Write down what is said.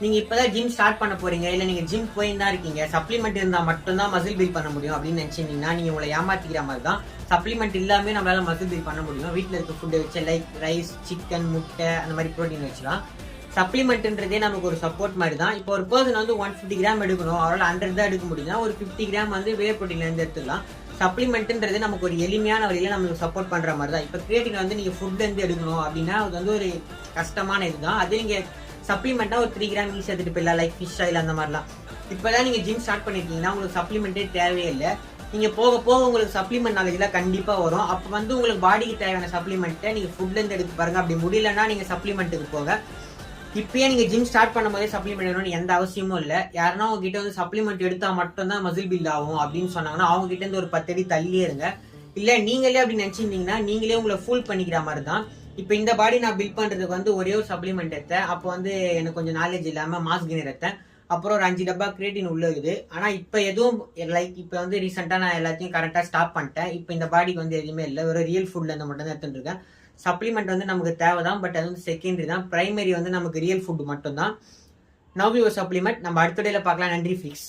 நீங்க இப்பதான் gym start பண்ண போறீங்க, இல்ல நீங்க ஜிம் போயிருந்தா இருக்கீங்க, சப்ளிமெண்ட் இருந்தா மட்டும்தான் மசில் பில்ட் பண்ண முடியும் அப்படின்னு நினைச்சீங்கன்னா நீங்க உங்களை ஏமாத்திக்கிற மாதிரி தான். சப்ளிமெண்ட் இல்லாம நம்மளால மசில் பில்ட் பண்ண முடியும். வீட்டுல இருக்க ஃபுட்டை வச்சு லைக் ரைஸ், சிக்கன், முட்டை அந்த மாதிரி ப்ரோட்டீன் வச்சுலாம். சப்ளிமெண்ட்ன்றதே நமக்கு ஒரு சப்போர்ட் மாதிரி தான். இப்போ ஒரு பர்சன் வந்து 150 கிராம் எடுக்கணும், அவரால் 100 தான் எடுக்க முடியும்னா ஒரு 50 கிராம் வந்து வே ப்ரோட்டீன்ல இருந்து எடுத்துக்கலாம். சப்ளிமெண்ட்ன்றது நமக்கு ஒரு எளிமையான வழியில நமக்கு சப்போர்ட் பண்ற மாதிரி தான். இப்போ கிரியேட்டின் வந்து நீங்க ஃபுட்ல இருந்து எடுக்கணும் அப்படின்னா அது வந்து ஒரு கஷ்டமான இதுதான். அதே நீங்க சப்ளிமெண்டா ஒரு 3 கிராம் ஈஸி எடுத்துட்டு போயிடலாம், லைக் ஃபிஷ் ஆயில் அந்த மாதிரிலாம். இப்பதான் நீங்க ஜிம் ஸ்டார்ட் பண்ணிருக்கீங்கன்னா உங்களுக்கு சப்ளிமெண்டே தேவையே இல்லை. நீங்க போக போக உங்களுக்கு சப்ளிமெண்ட் நாலேஜ்லாம் கண்டிப்பா வரும். அப்ப வந்து உங்களுக்கு பாடிக்கு தேவையான சப்ளிமெண்ட்டை நீங்க ஃபுட்ல இருந்து எடுத்து பாருங்க. அப்படி முடியலன்னா நீங்க சப்ளிமெண்ட்டுக்கு போக. இப்பயே நீங்க ஜிம் ஸ்டார்ட் பண்ணும்போதே சப்ளிமெண்ட் வேணும்னு எந்த அவசியமும் இல்லை. யாருன்னா உங்ககிட்ட வந்து சப்ளிமெண்ட் எடுத்தா மட்டும்தான் மசில் பில்ட் ஆகும் அப்படின்னு சொன்னாங்கன்னா அவங்க கிட்ட இருந்து ஒரு 10 அடி தள்ளியே இருங்க. இல்ல நீங்களே அப்படி நினைச்சிருந்தீங்கன்னா நீங்களே உங்களை ஃபுல் பண்ணிக்கிற மாதிரி தான். இப்ப இந்த பாடி நான் பில்ட் பண்றதுக்கு வந்து ஒரே ஒரு சப்ளிமெண்ட் எடுத்தேன். அப்போ வந்து எனக்கு கொஞ்சம் நாலேஜ் இல்லாம மாஸ் கெய்னர் எடுத்தேன். அப்புறம் ஒரு 5 டப்பா கிரியேட்டின் உள்ள இருக்குது. ஆனா இப்ப எதுவும் லைக் இப்ப வந்து ரீசெண்டா நான் எல்லாத்தையும் கரெக்டா ஸ்டாப் பண்ணிட்டேன். இப்ப இந்த பாடிக்கு வந்து எதுவுமே இல்லை, ஒரு ரியல் ஃபுட்ல இருந்து மட்டும் தான் எடுத்துட்டு இருக்கேன். சப்ளிமெண்ட் வந்து நமக்கு தேவைதான், பட் அது வந்து செகண்டரி தான். பிரைமரி வந்து நமக்கு ரியல் ஃபுட் மட்டும் தான். நவ் யுவர் சப்ளிமெண்ட் நம்ம அடுத்த டேல பார்க்கலாம். நன்றி ஃபிக்ஸ்.